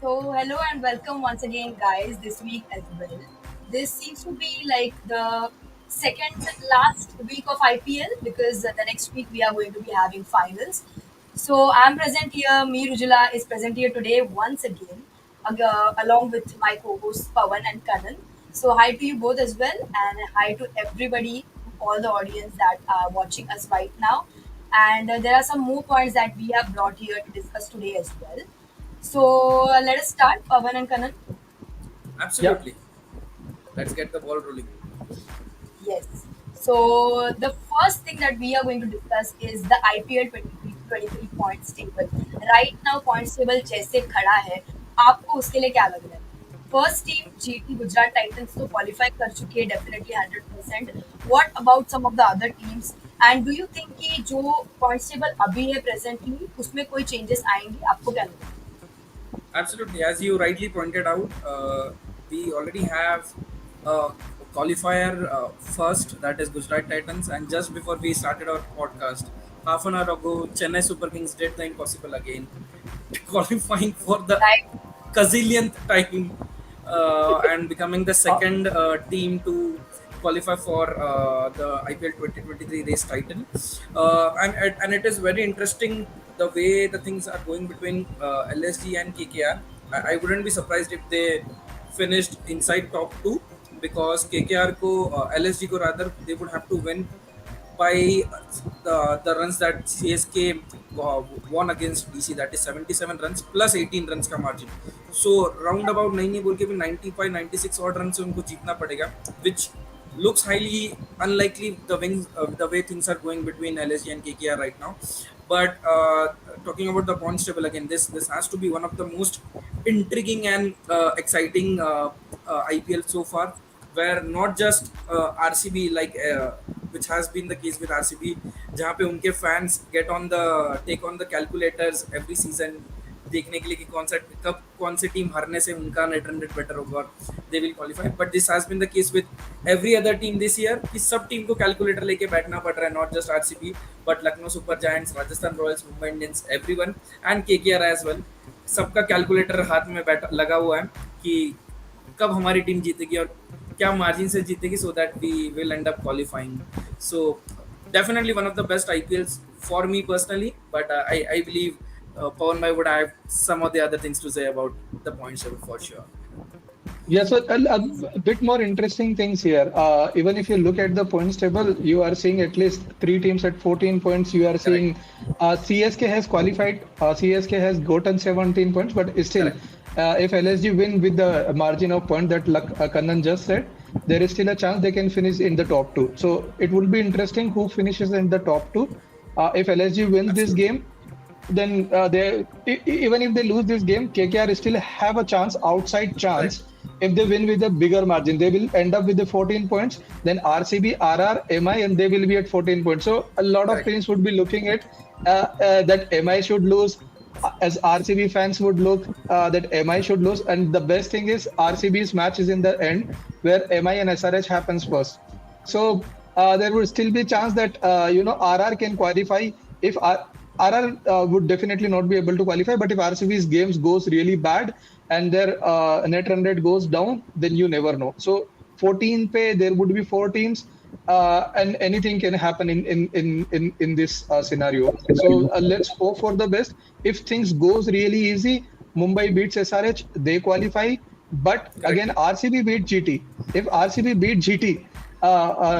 So, hello and welcome once again, guys, this week as well. This seems to be like the second last week of IPL because the next week we are going to be having finals. So, I'm present here, me Rujula is present here today once again, along with my co hosts Pawan and Kanan. So, hi to you both as well, and hi to everybody, all the audience that are watching us right now. And there are some more points that we have brought here to discuss today as well. So let us start, Pavan and Kanan. Yeah, Absolutely. Let's get the ball rolling. Yes. So the first thing that we are going to discuss is the IPL 23 points table. Right now points table जैसे खड़ा है, आपको उसके लिए क्या लग रहा है? First team GT Gujarat Titans तो क्वालिफाई कर चुकी है definitely 100%. What about some of the other teams? And do you think कि जो points table अभी है presently उसमें कोई changes आएंगे? आपको क्या लगता है? Absolutely. As you rightly pointed out, we already have a qualifier first, that is Gujarat Titans. And just before we started our podcast, half an hour ago, Chennai Super Kings did the impossible again, qualifying for the Right. gazillionth time and becoming the uh, second team to qualify for the IPL 2023 race title. And it is very interesting the way the things are going between LSG and KKR. I wouldn't be surprised if they finished inside top two because KKR ko LSG ko rather they would have to win by the runs that CSK won against DC, that is 77 runs plus 18 runs का margin. So round about नहीं बोल के भी 95 96 odd runs से उनको जीतना पड़ेगा, which looks highly unlikely the way things are going between LSG and KKR right now. But talking about the points table again, this has to be one of the most intriguing and exciting IPL so far, where not just RCB which has been the case with RCB, जहाँ पे उनके fans take on the calculators every season देखने के लिए कि कौन सी team हारने से उनका नेट रन रेट बेटर होगा और they will qualify. But this has been the case with every other team this year कि सब टीम को कैलकुलेटर लेके बैठना पड़ रहा है, not just RCB but Lucknow Super Giants, Rajasthan Royals, Mumbai Indians, everyone and KKR as well. सबका कैलकुलेटर हाथ में बैठा लगा हुआ है कि कब हमारी टीम जीतेगी और क्या मार्जिन से जीतेगी so that we will end up qualifying. So definitely one of the best IPLs for me personally, but I believe Pawan Bhai would have some of the other things to say about the points table for sure. yeah. So a bit more interesting things here. Even if you look at the points table, you are seeing at least three teams at 14 points. You are Correct. seeing CSK has qualified. CSK has gotten 17 points, but still, Correct. if LSG win with the margin of point that Kannan just said, there is still a chance they can finish in the top two. So it will be interesting who finishes in the top two. If LSG wins this Absolutely. game, then even if they lose this game, KKR still have a chance, outside Correct. chance. If they win with a bigger margin, they will end up with the 14 points. Then RCB, RR, MI, and they will be at 14 points. So a lot of Correct. teams would be looking at that MI should lose, as RCB fans would look that MI should lose. And the best thing is RCB's match is in the end, where MI and SRH happens first. So there would still be a chance that RR can qualify if RR would definitely not be able to qualify. But if RCB's games goes really bad and their net run rate goes down, then you never know. So 14 pay, there would be four teams, and anything can happen in this scenario. So let's hope for the best. If things goes really easy, Mumbai beats SRH, they qualify. But Correct. again, RCB beat GT. If RCB beat GT,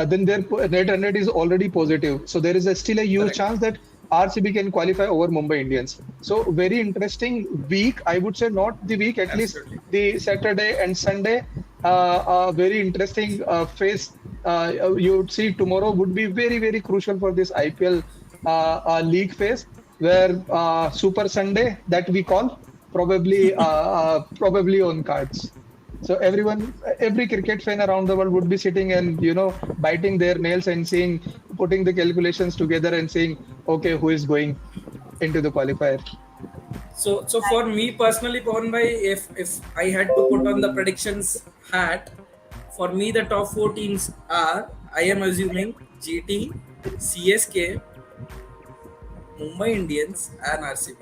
then their net run rate is already positive. So there is still a huge Correct. chance that RCB can qualify over Mumbai Indians. So very interesting week. I would say not the week, at least Absolutely. the Saturday and Sunday. Very interesting phase. You would see tomorrow would be very crucial for this IPL league phase, where Super Sunday that we call probably on cards. So every cricket fan around the world would be sitting and biting their nails and seeing, putting the calculations together and saying, okay, who is going into the qualifier? So for me personally, Pawan Bhai, if I had to put on the predictions hat, for me the top four teams are, I am assuming, GT, CSK, Mumbai Indians, and RCB.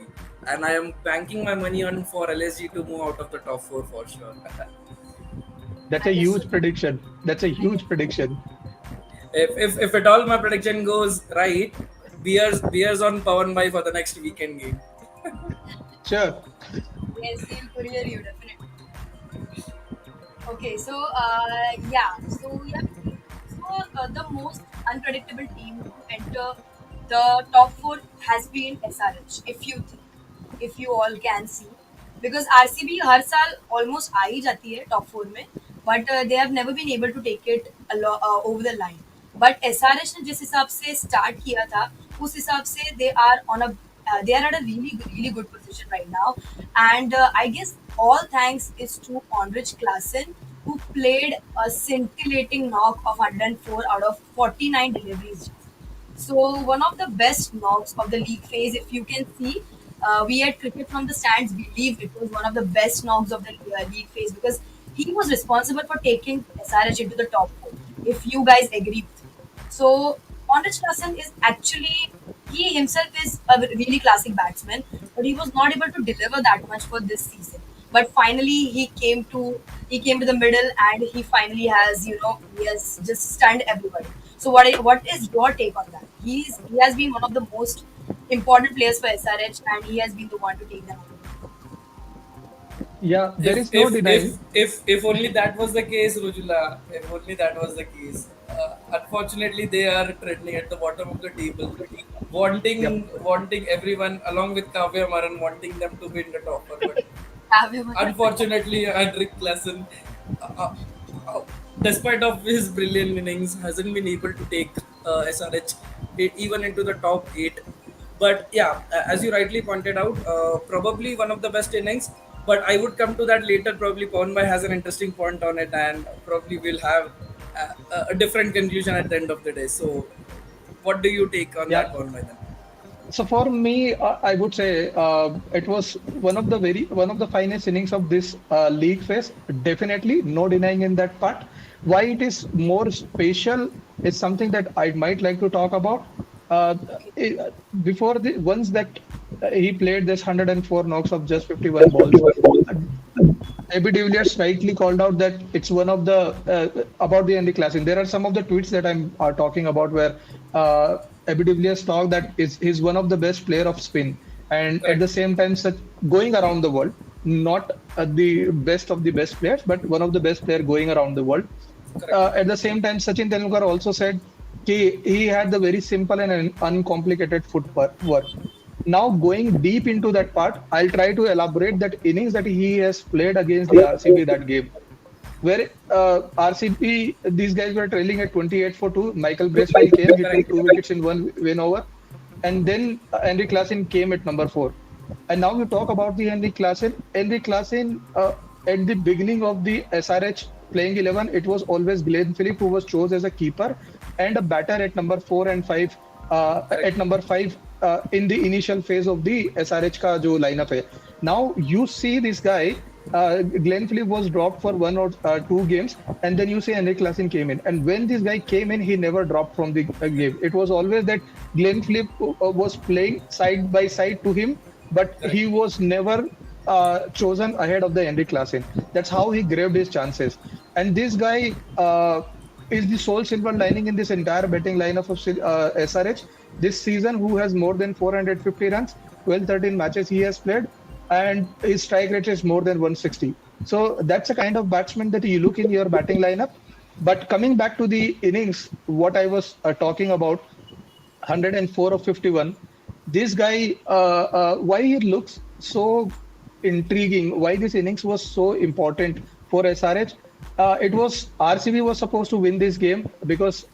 and I am banking my money on for LSG to move out of the top four for sure. That's a Understood. huge prediction. That's a huge prediction. If at all my prediction goes right, beers on Pawan Bhai for the next weekend game. Sure. Yes, he'll courier you definitely. Okay, so the most unpredictable team to enter the top four has been SRH. If you all can see, because RCB हर साल almost आ ही जाती है top four में, but they have never been able to take it over the line. But SRH ने जिस हिसाब से start किया था, उस हिसाब से they are at a really good position right now, and I guess all thanks is to Heinrich Klaasen, who played a scintillating knock of 104 out of 49 deliveries. So one of the best knocks of the league phase, if you can see, we at Cricket from the Stands believed it was one of the best knocks of the league phase because he was responsible for taking SRH into the top four. If you guys agree with me, so Heinrich Klaasen is actually he himself is a really classic batsman, but he was not able to deliver that much for this season. But finally, he came to the middle, and he finally has he has just stunned everybody. So what is your take on that? He has been one of the most important players for SRH, and he has been the one to take them out of the Yeah, there If is no if if denying. if only that was the case, Rujula. If only that was the case. Unfortunately, they are trending at the bottom of the table, Yep. wanting everyone along with Kavya Maran wanting them to be in the topper. But Have him. unfortunately, Heinrich Klaasen, uh, uh, uh, despite of his brilliant innings, hasn't been able to take SRH even into the top eight. But yeah, as you rightly pointed out, probably one of the best innings. But I would come to that later. Probably Pawan has an interesting point on it, and probably we'll have a different conclusion at the end of the day. So, what do you take on Yeah. that, Pawan then? So for me, I would say it was one of the finest innings of this league phase. Definitely, no denying in that part. Why it is more special is something that I might like to talk about. Uh, Okay. Before the once that he played this 104 knocks of just 51 balls. uh, AB de Villiers rightly called out that it's one of the about the Andy Classic. There are some of the tweets that I'm talking about where AB de Villiers talk that is he's one of the best player of spin, and at Correct. the same time, such going around the world, not the best of the best players, but one of the best player going around the world. Correct. At the same time, Sachin Tendulkar also said he had the very simple and uncomplicated footwork. Now, going deep into that part, I'll try to elaborate that innings that he has played against the RCB that game, where RCB, these guys were trailing at 28 for 2. Michael Bracewell came, he Correct. took 2 wickets in one win over, and then Henry Klaasen came at number 4. And now you talk about the Henry Klaasen. Henry Klaasen, at the beginning of the SRH playing 11, it was always Glenn Philip who was chosen as a keeper and a batter at number 4 and 5. Correct. At number 5 in the initial phase of the SRH ka jo lineup hai. Now you see this guy, Glenn Philip was dropped for 1 or 2 games, and then you see Henrik Klassen came in. And when this guy came in, he never dropped from the game. It was always that Glenn Philip was playing side by side to him, but Correct. he was never chosen ahead of the Henrik Klassen. That's how he grabbed his chances. And this guy is the sole silver lining in this entire betting lineup of SRH this season, who has more than 450 runs, 12-13 matches he has played, and his strike rate is more than 160. So that's a kind of batsman that you look in your batting lineup. But coming back to the innings, what I was talking about, 104 of 51. This guy, why he looks so intriguing, why this innings was so important for SRH. It was RCB was supposed to win this game because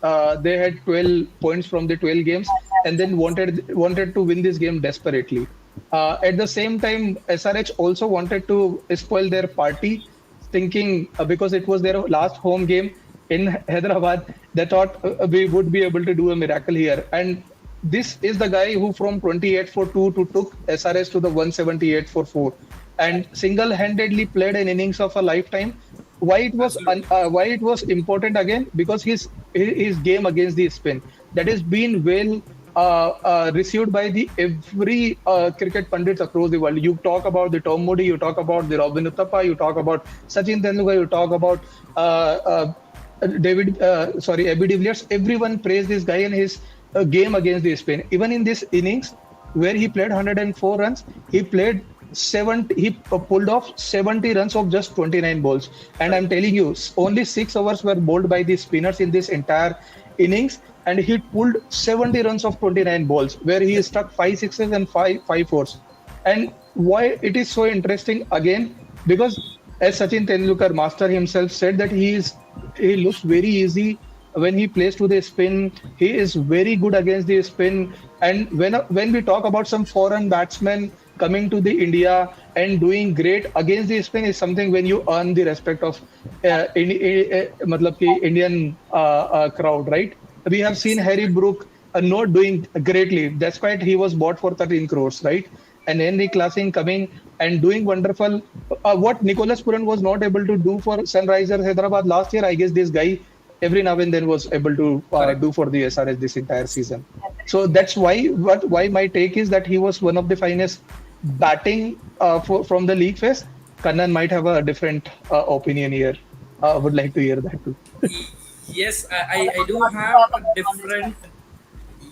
they had 12 points from the 12 games and then wanted to win this game desperately. At the same time, SRH also wanted to spoil their party, thinking because it was their last home game in Hyderabad, they thought we would be able to do a miracle here. And this is the guy who from 28 for 2 to took SRS to the 178 for 4 and Correct. single-handedly played an innings of a lifetime. Absolutely. Why it was important again? Because his game against the spin that has been well. received by the every cricket pundits across the world. You talk about the Tom Moody, you talk about the Robin Uthappa, you talk about Sachin Tendulkar, you talk about Abby de Villiers. Everyone praised this guy and his game against the Spain. Even in this innings where he played 104 runs, he played 70. He pulled off 70 runs of just 29 balls. And I'm Correct. telling you, only 6 overs were bowled by the spinners in this entire innings, and he pulled 70 runs of 29 balls, where he struck five sixes and five fours. And why it is so interesting again, because as Sachin Tendulkar master himself said that he looks very easy when he plays to the spin. He is very good against the spin. And when we talk about some foreign batsmen coming to the India and doing great against the spin, is something when you earn the respect of matlab ki Indian crowd, right? We have seen Yes. Harry Brook not doing greatly. That's why he was bought for 13 crores, right? And Henry Klaasen coming and doing wonderful. What Nicholas Puran was not able to do for Sunrisers Hyderabad last year, I guess this guy every now and then was able to Correct. do for the SRH this entire Yes. season. So Definitely. that's why my take is that he was one of the finest batting from the league phase. Kannan might have a different opinion here. Would like to hear that too. Yes, All I about do what to have talk a about on this different. topic.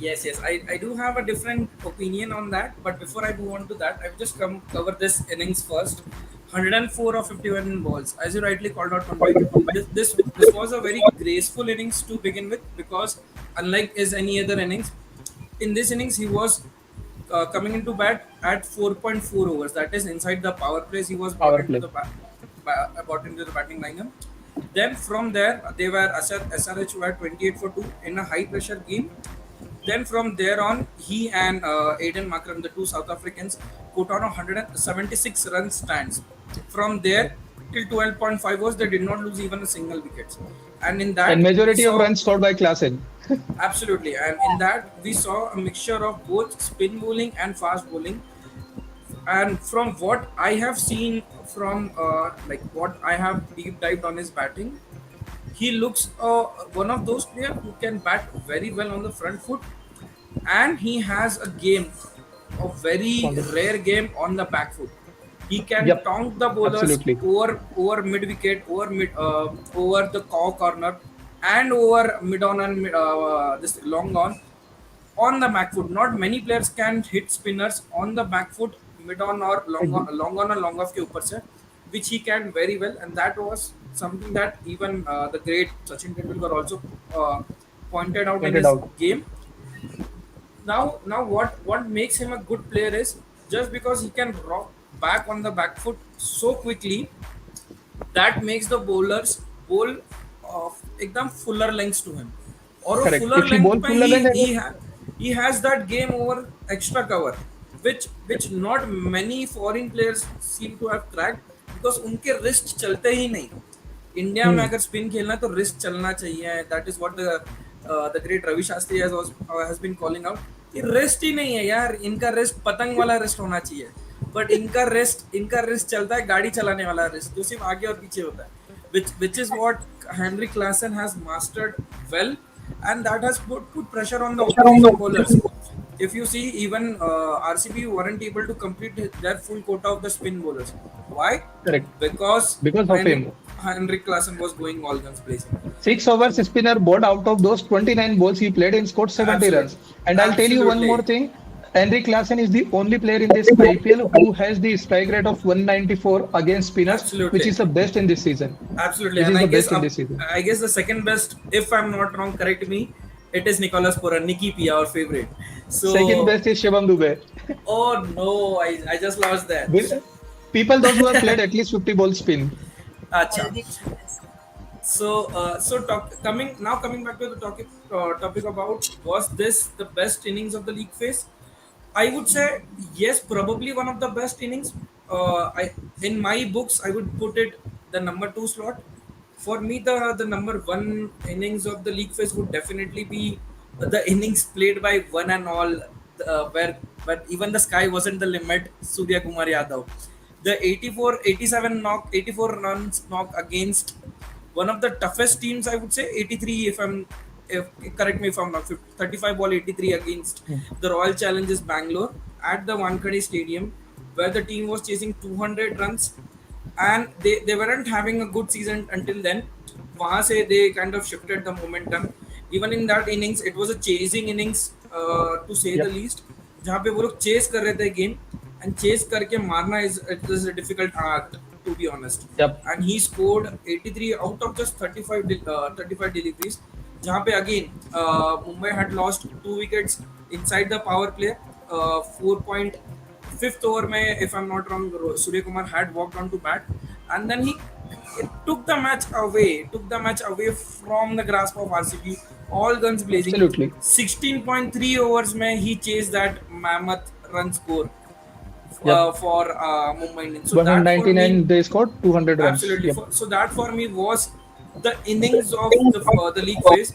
Yes, yes, I do have a different opinion on that. But before I move on to that, I will just cover this innings first. 104 of 51 balls, as you rightly called out, Mumbai. This was a very graceful innings to begin with, because unlike his any other innings, in this innings he was coming into bat at 4.4 overs. That is inside the power plays. He was brought Power into play. the brought into the batting lineup. Then from there, they were SRH were 28 for 2 in a high pressure game. Then from there on, he and Aiden Makram, the two South Africans, put on a 176 run stands. From there till 12.5 overs, they did not lose even a single wicket. And in And that, we majority of saw runs scored by Klaasen. absolutely, and in that, we saw a mixture of both spin bowling and fast bowling. And from what I have seen, from like what I have deep dived on his batting, he looks one of those players who can bat very well on the front foot, and he has a game, a very Wonderful. rare game on the back foot. He can Yep, taunt the bowlers absolutely. over mid wicket, over the corner, and over mid on and this long on the back foot. Not many players can hit spinners on the back foot, mid on or Agree. long on and long off के ऊपर से, which he can very well, and that was something that even the great Sachin Tendulkar also uh, pointed out in Pointed his out. game. Now what makes him a good player is just because he can rock back on the back foot so quickly, that makes the bowlers bowl एकदम fuller lengths to him, और वो Correct. fuller If you length bowl पे full length, he has that game over extra cover, which not many foreign players seem to have cracked, because उनके wrist चलते ही नहीं. India में hmm, अगर spin खेलना है तो रिस्ट चलना चाहिए. That is what the great Ravi Shastri has been calling out कि रेस्ट ही नहीं है यार. इनका रेस्ट पतंग वाला रेस्ट होना चाहिए, बट इनका रेस्ट चलता है गाड़ी चलाने वाला रेस्ट, जो सिर्फ आगे और पीछे होता है, which is what Henrik Klaasen has mastered well, and that has put pressure on the opposition bowlers. If you see, even RCB weren't able to complete their full quota of the spin bowlers. Why? correct. Because Because of Henrik him. Henrik Klaasen was going all guns blazing. 6 overs spinner bowled out of those 29 balls he played and scored 70 runs. Absolutely, And I'll tell you one more absolutely, thing. Henrik Klaasen is the only player in this IPL who has the strike rate of 194 against spinners, which absolutely, is the best in this season. absolutely. Which And is the best in this season. I guess the second best, if I'm not wrong, correct me, it is Nicholas Puran, Nikki Pia, our favorite. Second So, best is Shivam Dube. oh no, I just lost that. People those who have played at least 50 balls spin. Acha. Healthy fitness. Coming back to the topic about, was this the best innings of the league phase? I would say yes, probably one of the best innings. I In my books, I would put it the number two slot. For me, the number one innings of the league phase would definitely be the innings played by one and all, where even the sky wasn't the limit. Surya Kumar Yadav, the 87 knock, 84 runs knock against one of the toughest teams. I would say 83, if I'm if, correct me if I'm wrong, 35 ball 83 against the Royal Challengers Bangalore at the Wankhede Stadium, where the team was chasing 200 runs, and they weren't having a good season until then. वहाँ से they kind of shifted the momentum. Even in that innings, it was a chasing innings, to say the Yep. least, जहाँ पे वो लोग chase कर रहे थे game, and chase करके मारना is it is a difficult art, to be honest. Yep. And he scored 83 out of just 35 deliveries, जहाँ पे again Mumbai had lost 2 wickets inside the power play. 4.5th over में, if I'm not wrong, Surya Kumar had walked on to bat, and then he it took the match away from the grasp of RCB. All guns blazing. Absolutely. 16.3 overs में he chased that mammoth run score Yep. for Mumbai Indians. So that for me, 199, they scored 200 runs. absolutely. Yep. So that for me was the innings of the league phase,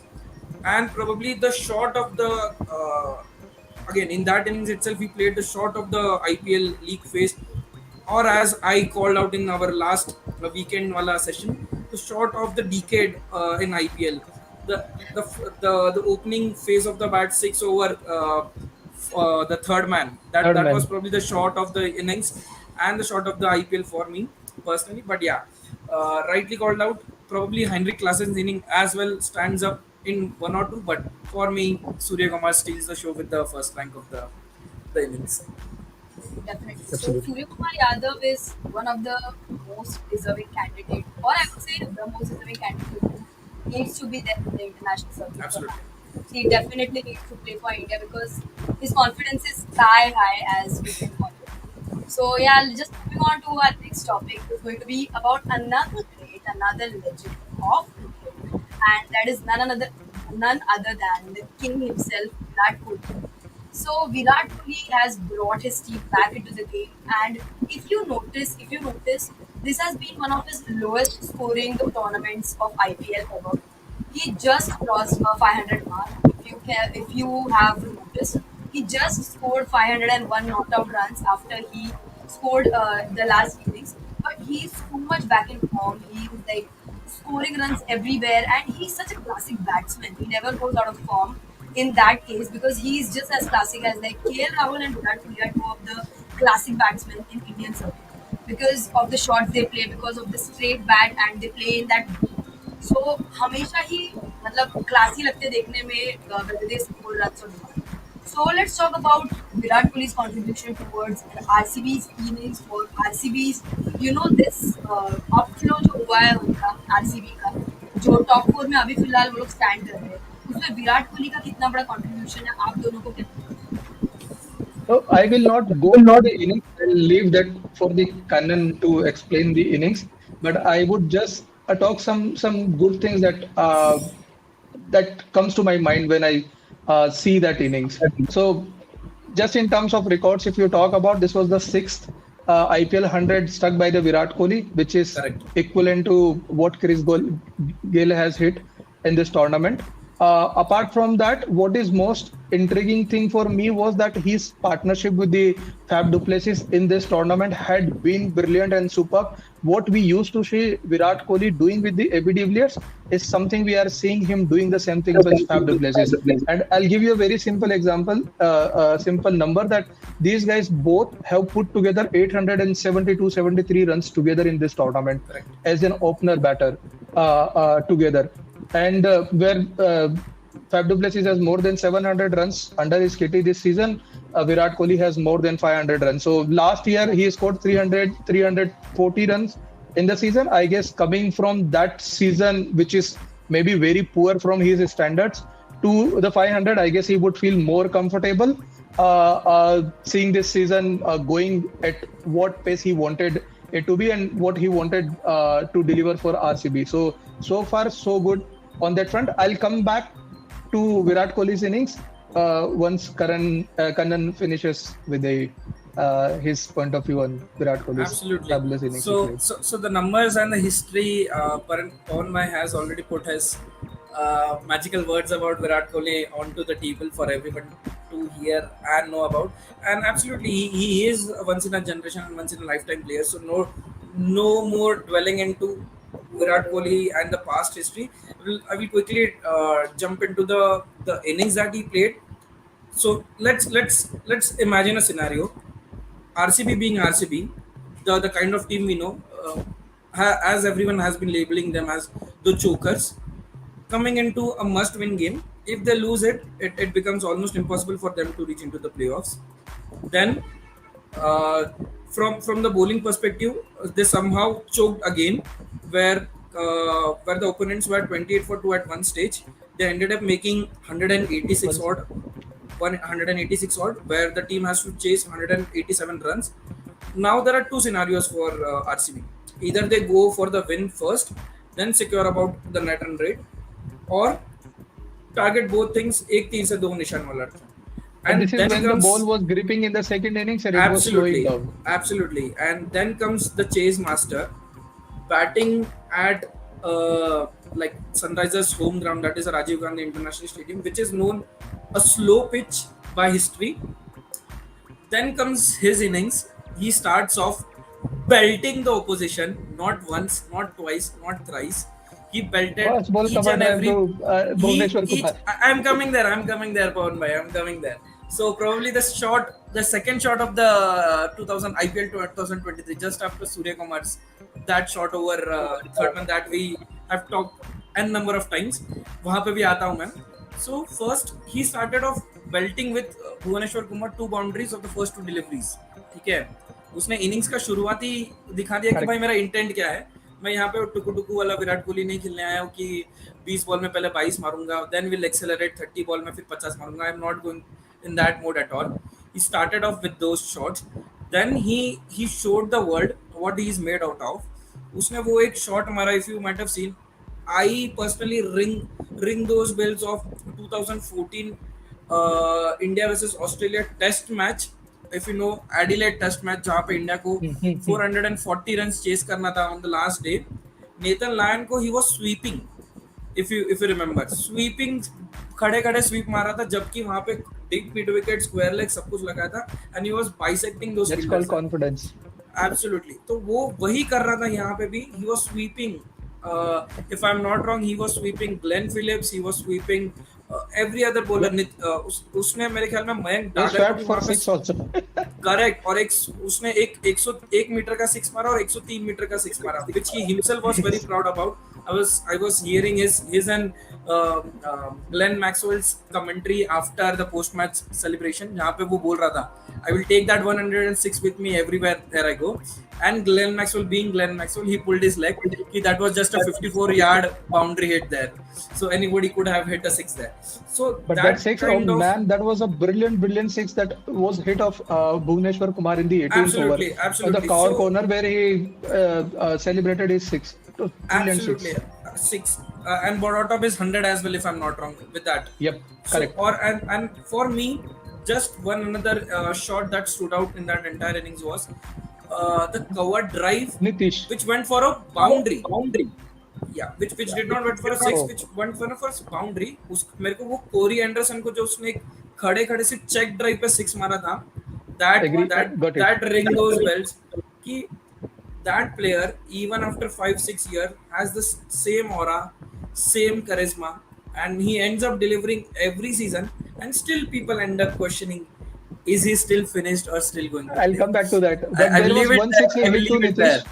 and probably the shot of the again in that innings itself, he played the shot of the IPL league phase, or as I called out in our last weekend wala session, the shot of the decade in IPL. The, the the opening phase of the bat, 6 over, the third man. That Third that was man. probably the shot of the innings and the shot of the IPL for me personally. But yeah, rightly called out. Probably Heinrich Klaasen's inning as well stands up in one or two. But for me, Surya Kumar steals the show with the first rank of the innings. Definitely. So Absolutely. Surya Kumar Yadav is one of the most deserving candidate, or I would say the most deserving candidate who needs to be there in the international circuit for Absolutely. now. He definitely needs to play for India because his confidence is sky high, as we can call it. So yeah, just moving on to our next topic is going to be about another great, another legend of cricket, and that is none other than the king himself, Virat Kohli. So Virat Kohli has brought his team back into the game, and if you notice, this has been one of his lowest scoring tournaments of IPL ever. He just crossed a 500 mark. If you have noticed, he just scored 501 not-out runs after he scored the last innings. But he's too much back in form. He's like scoring runs everywhere, and he's such a classic batsman. He never goes out of form in that case because he's just as classic as like KL Rahul and Virat Kohli are two of the classic batsmen in Indian circuit because of the shots they play, because of the straight bat, and they play in that beat. So हमेशा ही मतलब classy लगते देखने में whether they score runs or not. So let's talk about Virat Kohli's contribution towards RCB's innings for RCB's this upflow जो हुआ है उनका RCB का जो टॉप फोर में अभी फिलहाल वो लोग स्टैंड कर रहे हैं उसमें विराट कोहली का कितना बड़ा कंट्रीब्यूशन है आप दोनों को क्या लगता So I will not go into the innings. I'll leave that for the Kannan to explain the innings. But I would just talk some good things that comes to my mind when I see that innings. So just in terms of records, if you talk about this was the sixth IPL 100 struck by the Virat Kohli, which is Correct. equivalent to what Gayle has hit in this tournament. Apart from that, what is most intriguing thing for me was that his partnership with the Fab du Plessis in this tournament had been brilliant and superb. What we used to see Virat Kohli doing with the AB de Villiers is something we are seeing him doing the same thing with Fab du Plessis. And I'll give you a very simple example, a simple number that these guys both have put together 872-73 runs together in this tournament Correct. as an opener batter together. And where Fab du Plessis has more than 700 runs under his kitty this season, Virat Kohli has more than 500 runs. So last year he scored 340 runs in the season. I guess coming from that season, which is maybe very poor from his standards, to the 500, I guess he would feel more comfortable seeing this season going at what pace he wanted it to be and what he wanted to deliver for RCB. So far, so good on that front. I'll come back to Virat Kohli's innings once Kannan finishes with his point of view on Virat Kohli's Absolutely. fabulous innings he So, played. so the numbers and the history, Pawan Bhai has already put his magical words about Virat Kohli onto the table for everyone to hear and know about. And absolutely, he is a once in a generation and once in a lifetime player. So no more dwelling into Virat Kohli and the past history, I will quickly jump into the innings that he played. So let's imagine a scenario. RCB being RCB, the kind of team we know, as everyone has been labeling them as the chokers, coming into a must-win game. If they lose it becomes almost impossible for them to reach into the playoffs. Then, uh, from the bowling perspective, they somehow choked again, where the opponents were 28 for 2 at one stage. They ended up making 186 Once odd, 186 odd, where the team has to chase 187 runs. Now there are two scenarios for RCB. Either they go for the win first, then secure about the net run rate, or target both things एक तीर से दो निशान वाला and and this is then when the comes ball was gripping in the second innings and it was slowing absolutely down. absolutely and then comes the chase master batting at like Sunrisers home ground, that is a Rajiv Gandhi International Stadium, which is known a slow pitch by history. Then comes his innings. He starts off belting the opposition, not once, not twice, not thrice. He belted First ball each and commander every. to Bhuvneshwar Each. Kumar. I'm coming there. I'm coming there, Pawan bhai. I'm coming there. So probably the second shot of the 2000 IPL 2023, just after Surya Kumar's that shot over third man that we have talked n number of times. वहाँ पे भी आता हूँ मैं. So first he started off belting with Bhuvneshwar Kumar two boundaries of the first two deliveries. ठीक है. उसने innings का शुरुआती दिखा दिया कि Correct. भाई मेरा इंटेंट क्या है. मैं यहाँ पे टुकु टुकु वाला विराट कोहली नहीं खेलने आया हूँ कि 20 बॉल में पहले 22 मारूंगा, देन विल एक्सेलरेट 30 बॉल में फिर 50 मारूंगा. I am not going in that mode at all. He started off with those shots. Then he showed the world what he is made out of. उसने वो एक shot मारा, if you might have seen. I personally ring those bells of 2014 India versus Australia test match. If you know Adelaide test match जहाँ पे India को 440 runs chase करना था on the last day. Nathan Lyon को he was sweeping. If you remember, sweeping खड़े खड़े sweep मारा था, जबकि वहाँ पे big mid wicket square leg सब कुछ लगा था, and he was bisecting those That's fielders. called confidence. Absolutely. तो वो वही कर रहा था यहाँ पे भी. He was sweeping. If I'm not wrong, he was sweeping Glenn Phillips. He was sweeping every other bowler. Yep. उसने मेरे ख्याल में मयंक He डागर को swept भी for वहाँ पे six also. करेक्ट. और एक उसने एक 101 मीटर का सिक्स मारा और 103 मीटर का सिक्स मारा, which he himself was very proud about. I was hearing his and Glenn Maxwell's commentary after the post match celebration, जहाँ पे वो बोल रहा था I will take that 106 with me everywhere there I go. And Glenn Maxwell being Glenn Maxwell, he pulled his leg. That was just a 54-yard boundary hit there. So anybody could have hit a six there. So But that six, oh man, that was a brilliant six that was hit of Bhuvneshwar Kumar in the 18th Absolutely, over. absolutely. The cover So- corner where he celebrated his six. Brilliant absolutely six. six and Borotop is 100 as well, if I'm not wrong with that. Yep, So, correct. and for me, just one another shot that stood out in that entire innings was the cover drive, Nitish. which went for a boundary. Yeah, which did not went for a six, Oh. which went for a first boundary. उस मेरे को वो Corey Anderson को जो उसने एक खड़े खड़े से चेक ड्राइव पे सिक्स मारा था, that Agree, that got it. that ring those bells कि that player even after 5-6 years has the same aura, same charisma, and he ends up delivering every season, and still people end up questioning, is he still finished or still going to I'll play? come back to that. But I there will was leave it one there. six he I will hit to leave it Nitish. there.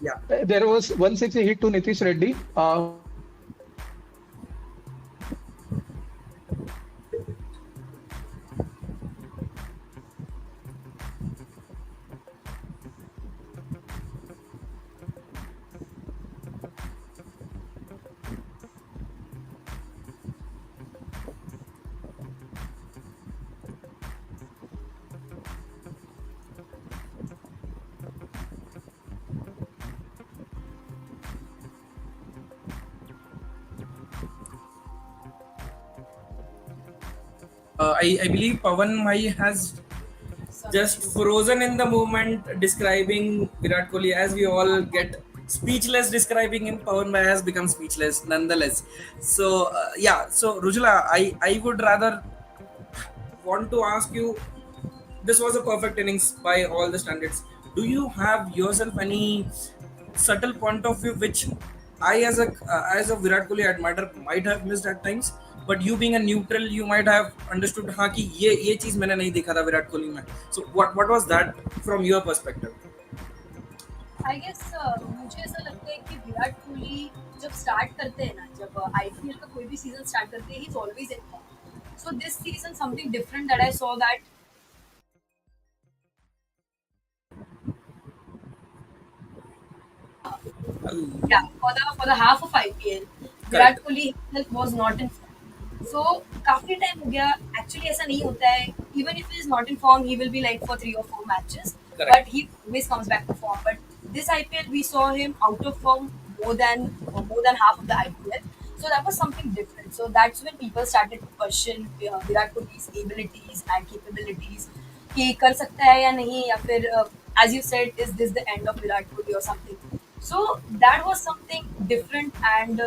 Yeah. There was one six he hit to Nitish Reddy. I believe Pawan Bhai has just frozen in the moment describing Virat Kohli, as we all get speechless describing him. Pawan Bhai has become speechless nonetheless. So yeah, so Rujula, I would rather want to ask you, this was a perfect innings by all the standards. Do you have yourself any subtle point of view which I as a Virat Kohli admirer might have missed at times, but you being a neutral, you might have understood हाँ कि ये चीज मैंने नहीं देखा था विराट कोहली में. So what was that from your perspective? I guess मुझे ऐसा लगता है कि विराट कोहली जब स्टार्ट करते हैं ना, जब आईपीएल का कोई भी सीजन स्टार्ट करते हैं, he is always in form. So this season something different that I saw that yeah, for the half of IPL, Correct, Virat Kohli himself was not in form. So काफी time हो गया. Actually ऐसा नहीं होता है. Even if he is not in form, he will be like for 3 or 4 matches, correct, but he always comes back to form. But this IPL we saw him out of form more than half of the IPL. So that was something different. So that's when people started to question Virat Kohli's abilities and capabilities. कि कर सकता है या नहीं, या फिर as you said, is this the end of Virat Kohli or something? So that was something different, and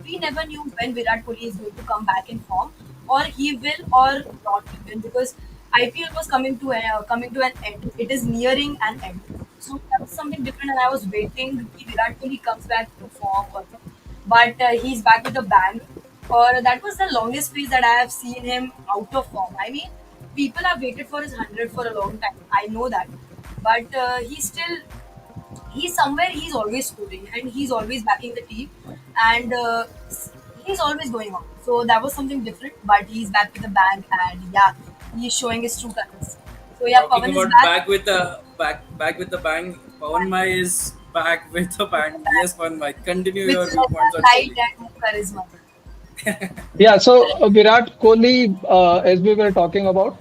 we never knew when Virat Kohli is going to come back in form, or he will or not even, because IPL was coming to an end. It is nearing an end. So that was something different, and I was waiting कि Virat Kohli comes back to form, but he's back with a bang. Or that was the longest phase that I have seen him out of form. I mean, people have waited for his 100 for a long time. I know that, but he's somewhere, he's always scoring and he's always backing the team, and he's always going on. So that was something different, but he's back with a bang, and yeah, he's showing his true colors. So yeah, talking Pavan is about back back with the bang. Pawan Mai is back with the bang. Yes, Pawan Mai, continue with your more viewpoints on light Kohli. and more charisma. Yeah, so Virat Kohli, as we were talking about,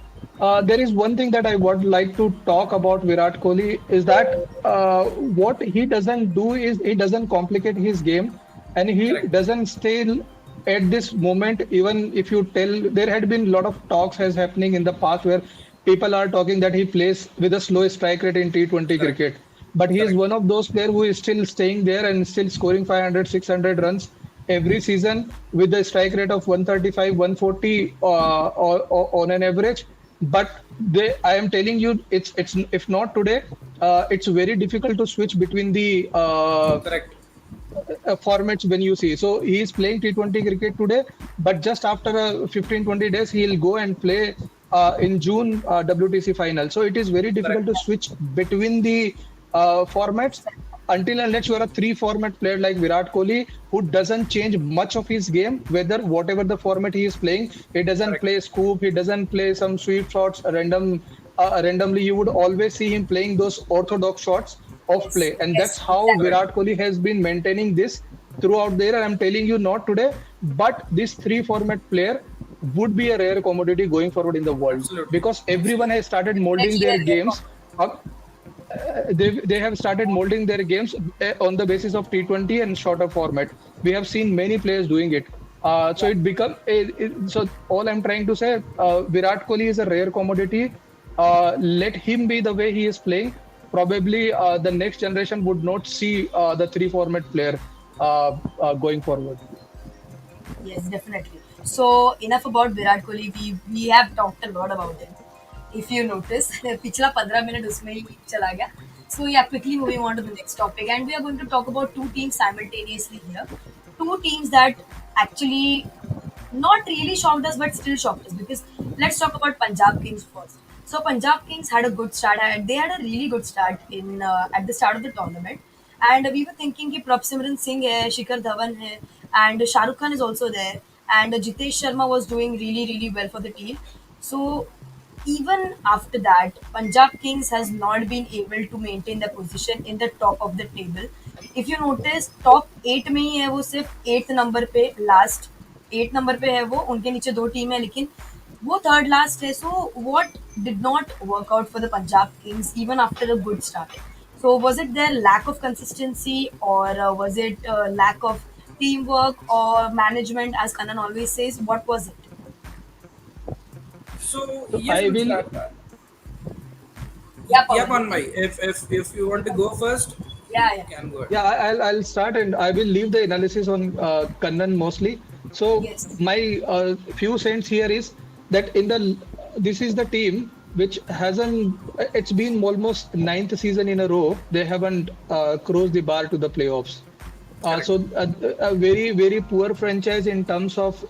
there is one thing that I would like to talk about Virat Kohli is that what he doesn't do is he doesn't complicate his game, and he Correct, doesn't stay at this moment. Even if you tell, there had been a lot of talks as happening in the past where people are talking that he plays with a slow strike rate in T20 correct, cricket, but he is correct, one of those players who is still staying there and still scoring 500, 600 runs every season with a strike rate of 135, 140 on an average. But I am telling you, it's if not today, it's very difficult to switch between the correct, formats when you see. So he is playing T20 cricket today, but just after 15, 20 days, he'll go and play in June WTC final. So it is very difficult correct. to switch between the formats until unless you are a three format player like Virat Kohli, who doesn't change much of his game, whether whatever the format he is playing, he doesn't Correct. play scoop, he doesn't play some sweep shots randomly. You would always see him playing those orthodox shots of Yes, play, and that's yes, how exactly. Correct. Virat Kohli has been maintaining this throughout there. And I'm telling you, not today, but this three format player would be a rare commodity going forward in the world Absolutely. because everyone has started molding Definitely their a rare games. compliment. uh, they have started molding their games on the basis of T20 and shorter format. We have seen many players doing it. So Yeah. it become so all I'm trying to say, Virat Kohli is a rare commodity. Let him be the way he is playing. Probably the next generation would not see the three format player going forward. Yes, definitely. So enough about Virat Kohli. We have talked a lot about him. If you notice, पिछला 15 minute उसमें ही चला गया. So yeah, quickly moving on to the next topic, and we are going to talk about two teams simultaneously here. Two teams that actually not really shocked us, but still shocked us, because let's talk about Punjab Kings first. So Punjab Kings had a good start. They had a really good start in at the start of the tournament, and we were thinking कि Prabhsimran Singh है, Shikhar Dhawan है, and Shah Rukh Khan is also there, and Jitesh Sharma was doing really really well for the team. So even after that, Punjab Kings has not been able to maintain their position in the top of the table. If you notice, top 8 में ही है वो, सिर्फ 8th number पे, last 8 number पे है वो. उनके नीचे दो टीम है, लेकिन वो थर्ड लास्ट है. So what did not work out for the Punjab Kings even after a good start? So was it their lack of consistency, or was it lack of teamwork or management, as Kannan always says? What was it? So So yes, I we'll will. start. Yeah, Yeah, Pawan. on my if you want to go first, Yeah, you yeah. can go ahead. Yeah, I'll start and I will leave the analysis on Kannan mostly. So Yes. my few cents here is that in the this is the team which hasn't. It's been almost ninth season in a row. They haven't crossed the bar to the playoffs. Correct. So a very very poor franchise in terms of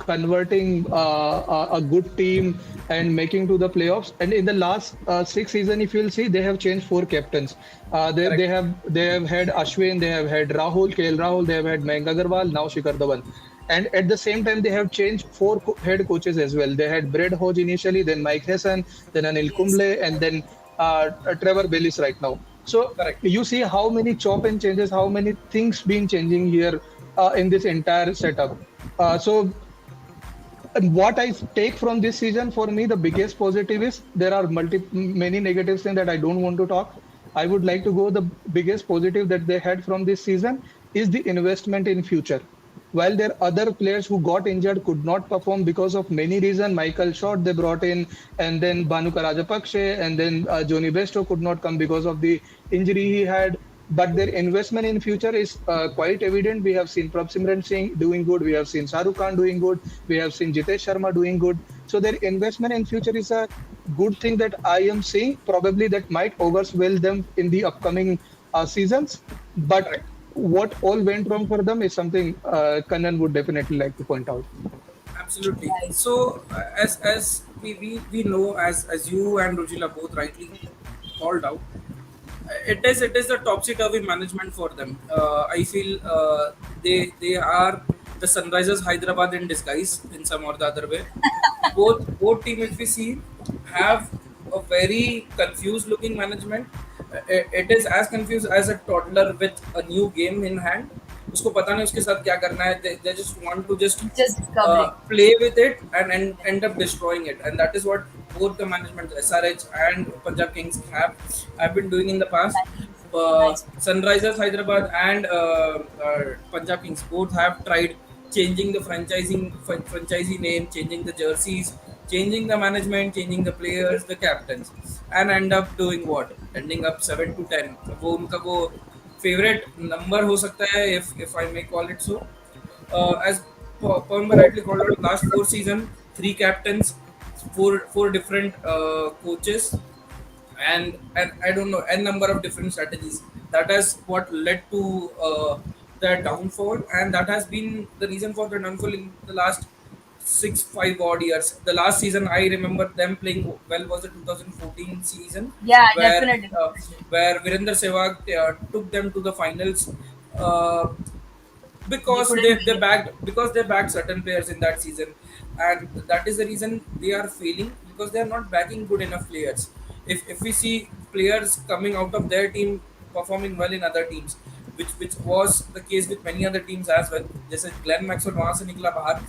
converting a good team and making to the playoffs. And in the last 6 season, if you'll see, they have changed four captains. They Correct. have had Ashwin, they have had Rahul, KL Rahul, they have had Mayank Agarwal, now Shikhar Dhawan. And at the same time, they have changed four head coaches as well. They had Brad Hodge initially, then Mike Hassan, then Anil Yes. Kumble, and then Trevor Bellis right now. So Correct. you see how many chop and changes, how many things been changing here in this entire setup. So and what I take from this season, for me, the biggest positive is there are many negatives things that I don't want to talk. I would like to go the biggest positive that they had from this season is the investment in future. While there are other players who got injured, could not perform because of many reasons. Michael Short they brought in, and then Bhanuka Rajapakse, and then Johnny Besto could not come because of the injury he had. But their investment in future is quite evident. We have seen Prabh Simran Singh doing good. We have seen Shahrukh Khan doing good. We have seen Jitesh Sharma doing good. So their investment in future is a good thing that I am seeing. Probably that might overswell them in the upcoming seasons. But Correct. what all went wrong for them is something Kannan would definitely like to point out. Absolutely. Right. So as we know, as you and Rujila both rightly called out, it is the topsy turvy management for them. I feel they are the Sunrisers Hyderabad in disguise in some or the other way. Both team, if we see, have a very confused looking management. It is as confused as a toddler with a new game in hand. उसको पता नहीं उसके साथ क्या करना है. They just want to just Just discovering. play with it and end up destroying it, and that is what both the management SRH and Punjab Kings have been doing in the past. Nice. Nice. Sunrisers Hyderabad and Punjab Kings both have tried changing the franchisee name, changing the jerseys, changing the management, changing the players, the captains, and end up doing what? Ending up 7 to 10. वो उनका वो favorite number हो सकता है, if I may call it so. As Palmer rightly called out, last 4 seasons, three captains, four different coaches, and I don't know n number of different strategies. That has what led to the downfall, and that has been the reason for the downfall in the last 5 odd years. The last season I remember them playing well was the 2014 season, Yeah, where definitely. uh, where Virender Sehwag took them to the finals. Uh, They because couldn't they win it. backed certain players in that season, and that is the reason they are failing, because they are not backing good enough players. If we see players coming out of their team performing well in other teams, which was the case with many other teams as well. जैसे Glenn Maxwell वहां से निकला बाहर,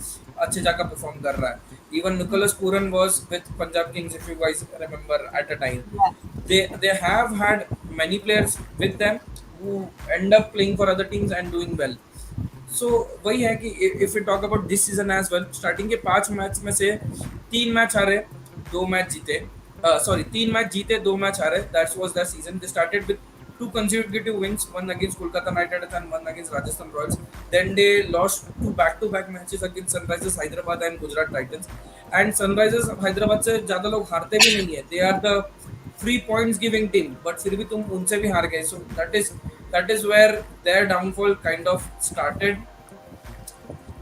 अच्छे जाकर perform कर रहा है. Even Nicholas Pooran was with Punjab Kings, if you guys remember at a time. Yeah. They have had many players with them who end up playing for other teams and doing well. सो वही है कि if you talk about this season as well, starting के 5 match में से 3 match हारे, 2 match जीते. Sorry, 3 match जीते, 2 match हारे. That was the season. They started with two consecutive wins, one against Kolkata Knight Riders and one against Rajasthan Royals. Then they lost 2 back-to-back matches against Sunrisers Hyderabad and Gujarat Titans. And Sunrisers Hyderabad से ज़्यादा लोग हारते भी नहीं है. They are the free points giving team, but फिर भी तुम उनसे भी हार गए. So that is where their downfall kind of started.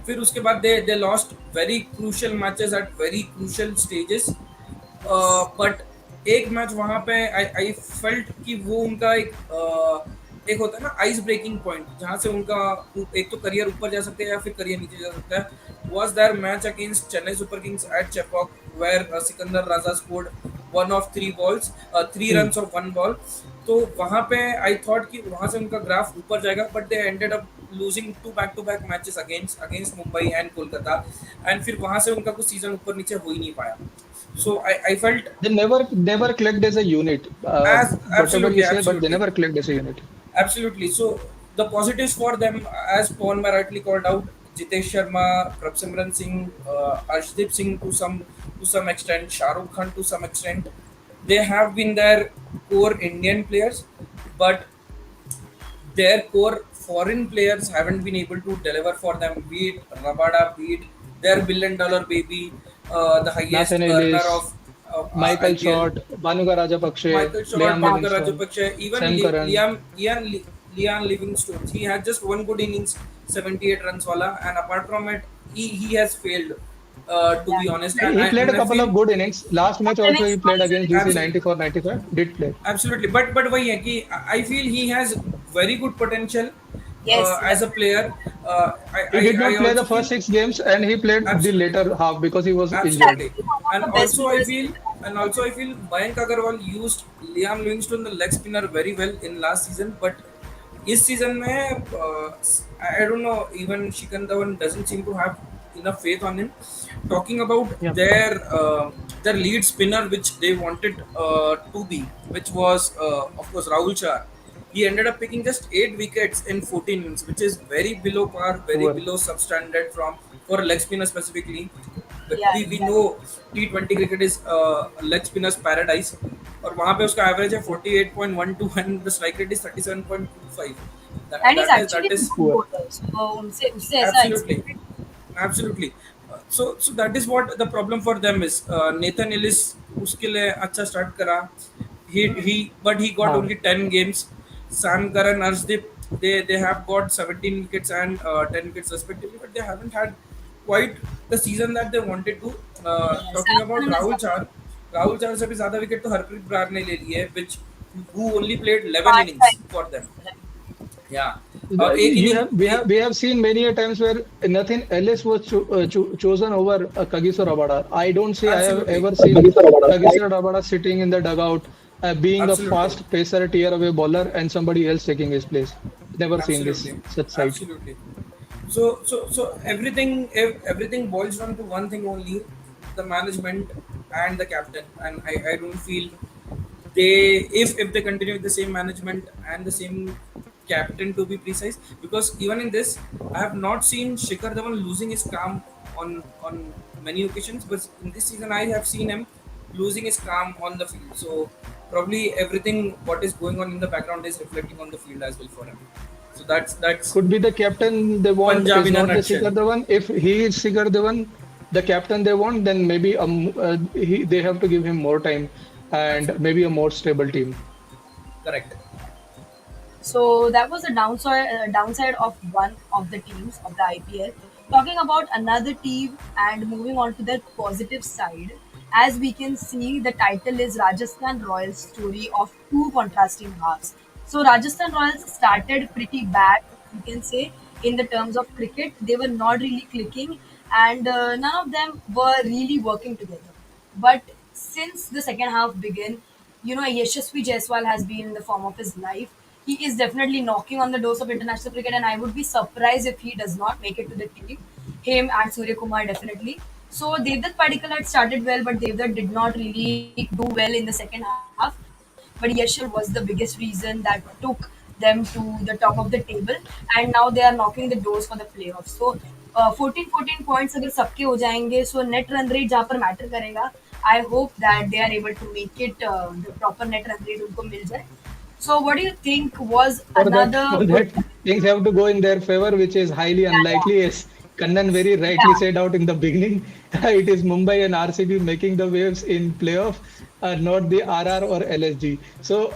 फिर उसके बाद they lost very crucial matches at very crucial stages. But एक मैच वहां पे आई फेल्ट कि वो उनका एक होता है ना आइस ब्रेकिंग पॉइंट, जहां से उनका एक तो करियर ऊपर जा सकता है या फिर करियर नीचे जा सकता है. Was there match against Chennai Super Kings at Chepauk, where Sikandar Raza scored one of 3 balls, 3 runs of 1 ball. तो वहां पे आई थॉट कि वहां से उनका ग्राफ ऊपर जाएगा, but they ended up losing 2 back-to-back matches against Mumbai and Kolkata, and फिर वहां से उनका कुछ सीजन ऊपर नीचे हो ही नहीं पाया. So I felt They never clicked as a unit. as Whatever you absolutely, say, but they absolutely, never clicked as a unit. absolutely. So the positives for them, as Pawan rightly called out, Jitesh Sharma, Prabsimran Singh, Arshdeep Singh to some extent, Shahrukh Khan to some extent, they have been their core Indian players, but their core foreign players haven't been able to deliver for them. Be it Rabada, be it their $1 billion baby, the highest Nathan earner Ellis, of Michael IPL. Short, Bhanuka Rajapakse, Michael Short, Liam Bhanuka Livingstone, Rajapakse, even Sam Curran. Liam Leon Livingstone. He had just one good innings, 78 runs wala, and apart from it, he has failed. To Yeah, be honest, He played a and I couple feel of good innings. Last match also he Innings played was against DC absolutely. 94-95. Did play. Absolutely, but वही है कि I feel he has very good potential yes, as yes. a player. He did I not play the also first feel 6 games and he played the absolutely, later half because he was He's injured. absolutely, actually one of and the best also I players feel in the and also I feel Mayank Agarwal used Liam Livingstone, the leg spinner, very well in last season, but इस season में I don't know, even Shikan Dhawan doesn't seem to have enough faith on him. Talking about Yeah. their lead spinner, which they wanted to be, which was of course Rahul Char. He ended up picking just 8 wickets in 14 innings, which is very below par, very Poor. below substandard from for a leg spinner specifically. Yeah, We know exactly. T20 cricket is leg spinners paradise, और वहाँ पे उसका average है 48.12 and the strike rate is 37.25. And he's That actually a is good Poor. bowler. So उनसे उससे ऐसा absolutely, expected. absolutely. So that is what the problem for them is. Nathan Ellis उसके लिए अच्छा start करा. He but he got हाँ. only 10 games. Sam Curran, Arshdeep, they have got 17 wickets and 10 wickets respectively, but they haven't had quite the season that they wanted to. Yes, Talking about Sam Curran is Rahul Char से भी ज़्यादा wicket तो हरप्रीत ब्रार ने ले लिए, which who only played 11 part innings time. for them. Right. Yeah, एक You inning have we have seen many a times where Nathan Ellis was chosen over Kagiso Rabada. I don't say I have absolutely, ever seen Kagiso Rabada sitting in the dugout, being a absolutely. fast pacer tear away bowler and somebody else taking his place. Never seen this Absolutely, such sight. absolutely. So everything boils down to one thing only: the management and the captain. And I don't feel they if they continue with the same management and the same captain to be precise, because even in this I have not seen Shikhar Dhawan losing his calm on many occasions, but in this season I have seen him losing his calm on the field. So probably everything what is going on in the background is reflecting on the field as well for him. So that's Could be the captain they want Punjab is in a not the nutshell. Shikhar Dhawan. If he is Shikhar Dhawan, the captain they want, then maybe they have to give him more time and Absolutely maybe a more stable team. correct. So that was the downside of one of the teams of the IPL. Talking about another team and moving on to the positive side, as we can see, the title is Rajasthan Royals story of two contrasting halves. So Rajasthan Royals started pretty bad, you can say, in the terms of cricket. They were not really clicking, and none of them were really working together. But since the second half began, Yashasvi Jaiswal has been in the form of his life. He is definitely knocking on the doors of international cricket, and I would be surprised if he does not make it to the team. Him and Surya Kumar definitely. So Devdutt Padikkal had started well, but Devdutt did not really do well in the second half. But Yashal was the biggest reason that took them to the top of the table, and now they are knocking the doors for the playoffs. So 14 points अगर सबके हो जाएंगे, so net run rate जहाँ पर matter करेगा. I hope that they are able to make it the proper net run rate उनको मिल जाए. So what do you think was another For good? that, things have to go in their favor, which is highly Yeah, unlikely. As Kannan very rightly yeah, said out in the beginning, it is Mumbai and RCB making the waves in playoff, not the RR or LSG. So,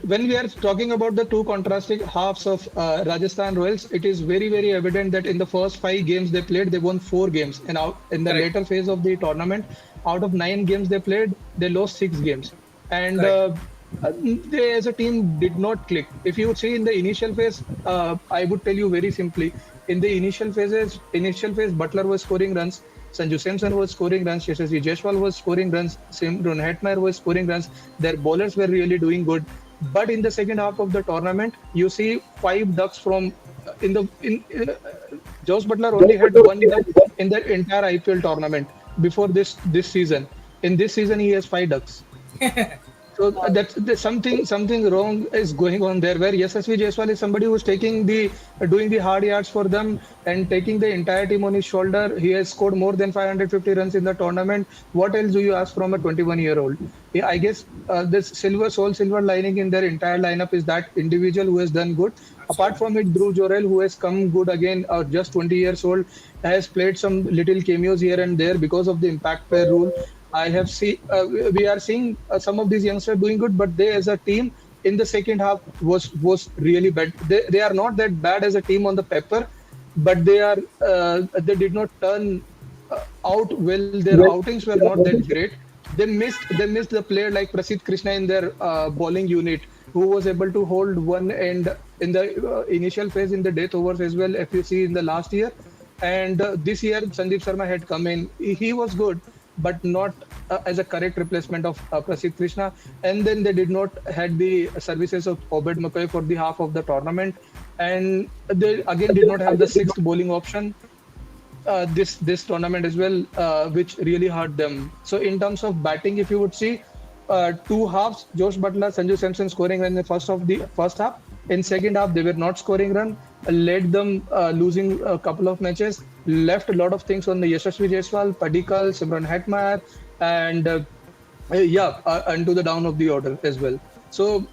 when we are talking about the two contrasting halves of Rajasthan Royals, it is very evident that in the first 5 games they played, they won 4 games, and out in the Correct, later phase of the tournament, out of 9 games they played, they lost 6 games, and correct, they as a team did not click. If you see in the initial phase, I would tell you very simply, in the initial phase, Butler was scoring runs, Sanju Samson was scoring runs, Yashasvi Jaiswal was scoring runs, Simron Hetmeyer was scoring runs. Their bowlers were really doing good. But in the second half of the tournament, you see 5 ducks from Josh Butler only had 1 duck in the entire IPL tournament before this season. In this season, he has 5 ducks. So wow. that's something wrong is going on there. Where Yashasvi Jaiswal is somebody who's taking the doing the hard yards for them and taking the entire team on his shoulder. He has scored more than 550 runs in the tournament. What else do you ask from a 21-year-old? Yeah, I guess this silver lining in their entire lineup is that individual who has done good. Apart absolutely. from it, Dhruv Jorel, who has come good again, just 20 years old, has played some little cameos here and there because of the impact player rule. I have seen we are seeing some of these youngsters doing good, but they as a team in the second half was really bad. They are not that bad as a team on the paper, but they did not turn out well. Their outings were not that great. They missed the player like Prasidh Krishna in their bowling unit, who was able to hold one end in the initial phase in the death overs as well. If you see in the last year, and this year Sandeep Sharma had come in. He was good, but not as a correct replacement of Prasidh Krishna. And then they did not had the services of Obed McCoy for the half of the tournament, and they again did not have the sixth bowling option this tournament as well, which really hurt them. So in terms of batting, if you would see two halves, Josh Butler, Sanju Samson scoring run in the first half. In second half, they were not scoring run, led them losing a couple of matches, left a lot of things on the Yashasvi Jaiswal, Padikal, Simran Hetmeyer, and and to the down of the order as well. So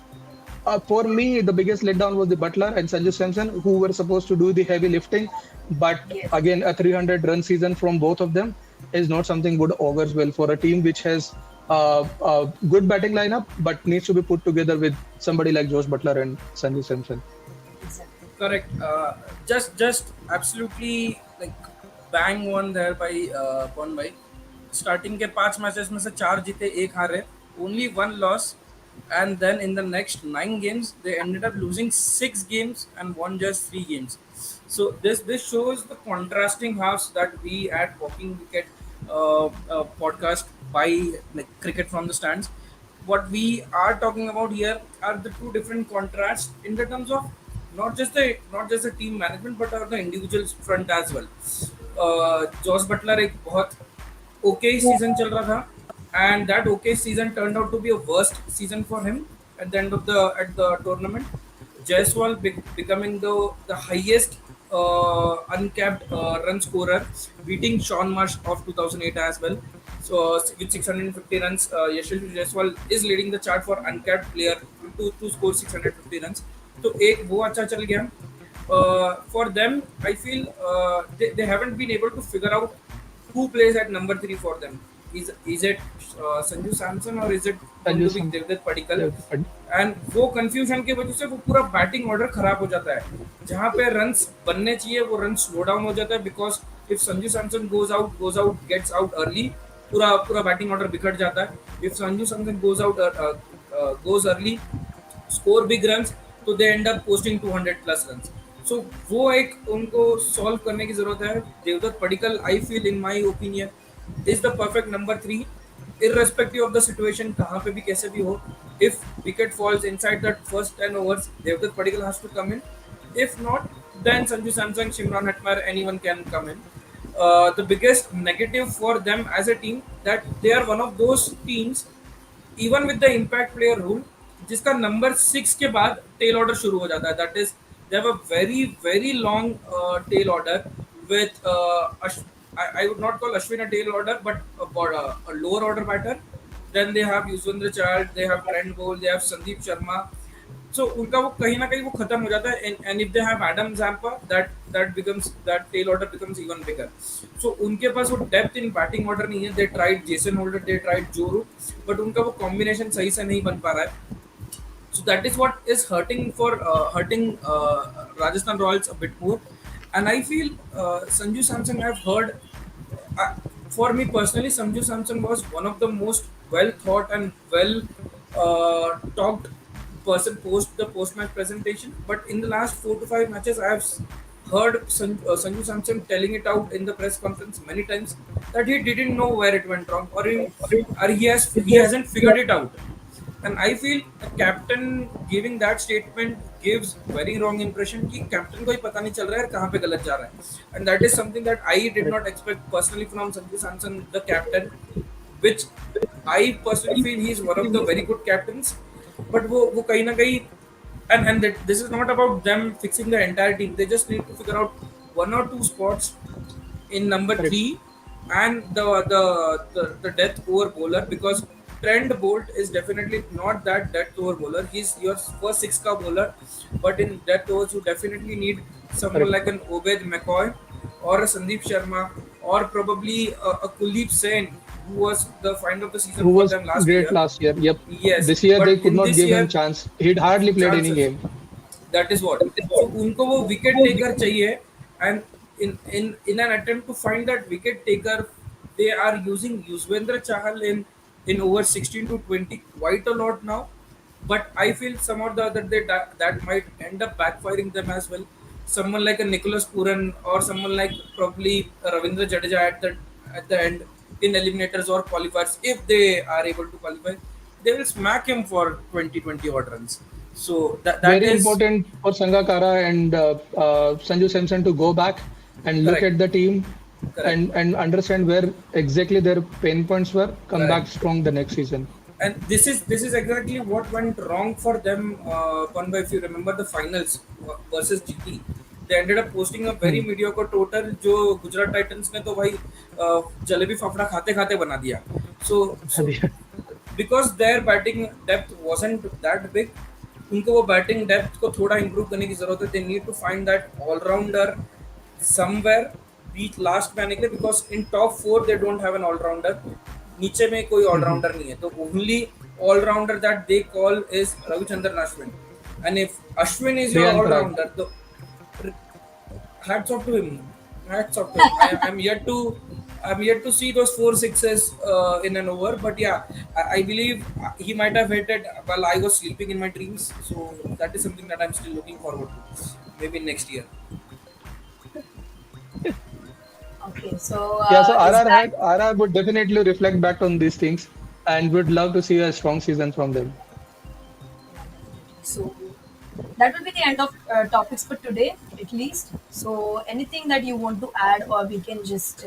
for me, the biggest letdown was the Butler and Sanju Samson, who were supposed to do the heavy lifting. But Yes. again, a 300 run season from both of them is not something good augurs well for a team which has a good batting lineup, but needs to be put together with somebody like Josh Butler and Sanju Samson. Exactly. Correct. Just absolutely like bang on there by Pon भाई. Starting के 5 matches में से 4 जीते 1 हारे, only one loss, and then in the next 9 games they ended up losing 6 games and won just 3 games. So this shows the contrasting halves that we at Walking Wicket podcast by like cricket from the stands. What we are talking about here are the two different contrasts in the terms of not just the team management but the individuals front as well. Jos Buttler एक बहुत okay season चल रहा था and that okay season turned out to be a worst season for him at the end of the tournament. Jaiswal becoming the highest uncapped run scorer, beating Sean Marsh of 2008 as well. So with 650 runs, Yashasvi Jaiswal is leading the chart for uncapped player to score 650 runs. तो एक वो अच्छा चल गया. For them, I feel they haven't been able to figure out who plays at number 3 for them. Is it Sanju Samson or is it going Sanju to be Samson. Devdutt Padikkal? Yeah, and वो confusion की वजह से वो पूरा batting order खराब हो जाता है. जहां पे रन्स बनने चाहिए वो रन स्लो डाउन हो जाता है because if Sanju Samson goes out gets out early, पूरा पूरा बैटिंग ऑर्डर बिगड़ जाता है. If Sanju Samson goes early, score big runs, तो they end up posting 200 plus runs. So वो एक उनको सॉल्व करने की जरूरत है. Devdutt Padikkal I feel in my opinion is the perfect number 3 irrespective of the situation, कहाँ पे भी कैसे भी हो. If wicket falls inside that first 10 overs, Devdutt Padikkal has to come in. If not, then Sanju Samson, Shimron Hetmeyer, anyone can come in. The biggest negative for them as a team that they are one of those teams, even with the impact player rule, जिसका number 6 के बाद tell order शुरू हो जाता है. That is they have a very very long tail order with I would not call Ashwin a tail order, but a lower order batter. Then they have Yuzvendra Chahal, they have Trent Bolt, they have Sandeep Sharma. So उनका वो कहीं ना कहीं वो खत्म हो जाता है. And if they have Adam Zampa, that tail order becomes even bigger. So उनके पास वो depth in batting order नहीं है. They tried Jason Holder, they tried Joe Root, but उनका वो combination सही से नहीं बन पा रहा है. So that is what is hurting Rajasthan Royals a bit more. And I feel Sanju Samson, I've heard, for me personally, Sanju Samson was one of the most well thought and well talked person post the post match presentation. But in the last 4 to 5 matches, I have heard Sanju Samson telling it out in the press conference many times that he didn't know where it went wrong, or he hasn't figured it out. And I feel a captain giving that statement gives very wrong impression कि captain को ही पता नहीं चल रहा है कहाँ पे गलत जा रहा है. And that is something that I did not expect personally from Sanju Samson, the captain, which I personally feel he is one of the very good captains. But वो कहीं ना कहीं, and this is not about them fixing the entire team. They just need to figure out 1 or 2 spots in number correct. 3 and the death over bowler, because Trent Bolt is definitely not that death over bowler. He's your first 6 ka bowler, but in death overs you definitely need someone Correct. like an Obed McCoy or a Sandeep Sharma or probably a Kuldeep Sen, who was the find of the season Who for was them last great year. last year. Yep. Yes, This year they but could in not this give him year, chance. He'd hardly played any chances. game. That is what. So उनको वो wicket taker चाहिए, and in an attempt to find that wicket taker, they are using Yuzvendra Chahal in over 16 to 20 quite a lot now. But I feel some or the other that might end up backfiring them as well. Someone like a Nicholas Puran or someone like probably Ravindra Jadeja at the end in eliminators or qualifiers, if they are able to qualify, they will smack him for 20 odd runs. So that Very is important for Sangakkara and Sanju Samson to go back and look correct. at the team Correct. and understand where exactly their pain points were. Come Correct. back strong the next season. And this is exactly what went wrong for them. Panba, if you remember the finals versus GT, they ended up posting a very Hmm. mediocre total. जो Gujarat Titans ने तो भाई जलेबी फाफड़ा खाते खाते बना दिया. So because their batting depth wasn't that big, उनको वो बैटिंग डेप्थ को थोड़ा इंप्रूव करने की जरूरत है. They need to find that all-rounder somewhere बीच लास्ट में आने के लिए, because in top 4 they don't have an all-rounder. नीचे में कोई Mhm. ऑलराउंडर नहीं है, तो only all-rounder that they call is Ravichandran Ashwin. And if Ashwin is your Priyank Rag. All-rounder, तो hats off to him. Hats off to him. I'm yet to see those four sixes in an over, but yeah, I believe he might have hit it while I was sleeping in my dreams. So that is something that I'm still looking forward to. Maybe next year. Okay, so Yeah, so is RR that had RR would definitely reflect back on these things and would love to see a strong season from them. so? That will be the end of topics for today, at least. So, anything that you want to add, or we can just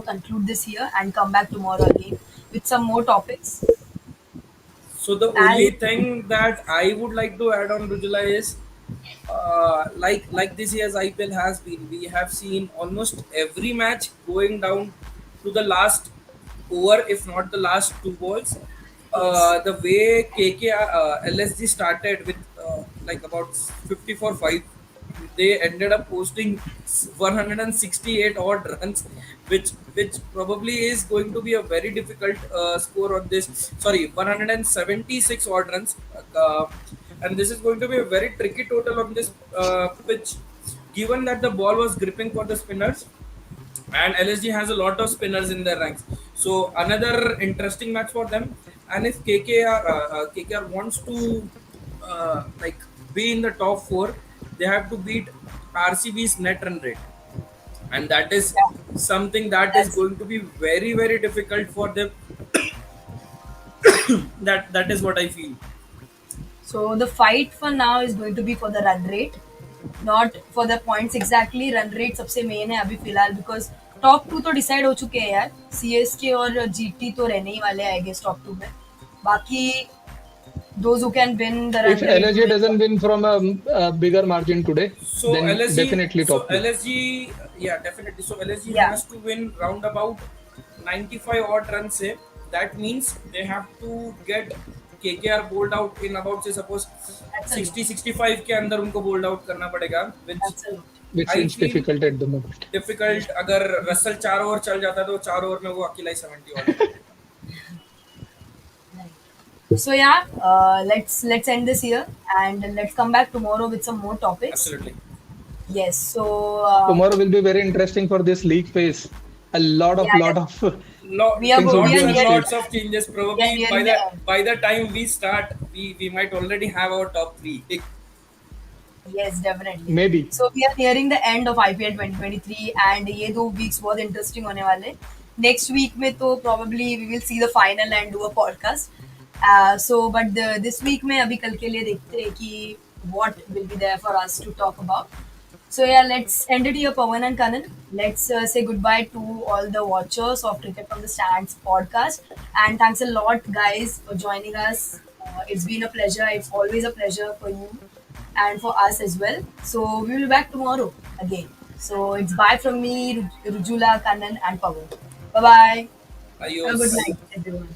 conclude this here and come back tomorrow again with some more topics. So the And only thing that I would like to add on Rujula is like this year's IPL has been, we have seen almost every match going down to the last over, if not the last two balls. yes, The way KKR LSG started with like about 54-5, they ended up posting 168 odd runs, which probably is going to be a very difficult score on this. Sorry, 176 odd runs, and this is going to be a very tricky total on this pitch, given that the ball was gripping for the spinners and LSG has a lot of spinners in their ranks. So another interesting match for them. And if KKR wants to like be in the top 4, they have to beat RCB's net run rate, and that is yeah, something that is that's going to be very difficult for them. That is what I feel. so. The fight for now is going to be for the run rate, not for the points exactly. Run rate सबसे main है अभी फिलहाल, because top to तो decide हो चुके हैं यार. CSK और GT तो रहने ही वाले हैं आई गेस टॉप टू में. बाकी those who can win the If run rate LSG will. doesn't win from a bigger margin today, So then LSG, definitely so top two. LSG, yeah, definitely. So LSG Yeah, has to win round about 95 odd runs. Say that means they have to get KKR bowled out in about, say, suppose that's a lot. 60-65 के अंदर उनको bowled out करना पड़ेगा, which That's a lot. Which I seems feel difficult at the moment. difficult. अगर Russell 4 over चल जाता तो 4 over में वो अकेला ही 70 odd कर देता. So yeah, let's end this here and let's come back tomorrow with some more topics. Absolutely. Yes. So Tomorrow will be very interesting for this league phase. A lot of yeah, lot of we are things would we be Lots are on and nearing lots stake. of changes. we are Probably by nearing the the end. by the time we start, we might already have our top 3. Yes, definitely. Maybe. So we are nearing the end of IPL 2023 and ये 2 weeks बहुत interesting होने वाले. Next week में तो probably we will see the final and do a podcast. This week में अभी कल के लिए देखते हैं कि what will be there for us to talk about. So yeah, let's end it here, Pawan and Kanan. Let's say goodbye to all the watchers of Cricket from the Stands podcast. And thanks a lot, guys, for joining us. It's been a pleasure. It's always a pleasure for you and for us as well. So we will be back tomorrow again. So it's bye from me, Rujula, Kanan, and Pawan. Bye bye. Have a good Adios. night, everyone.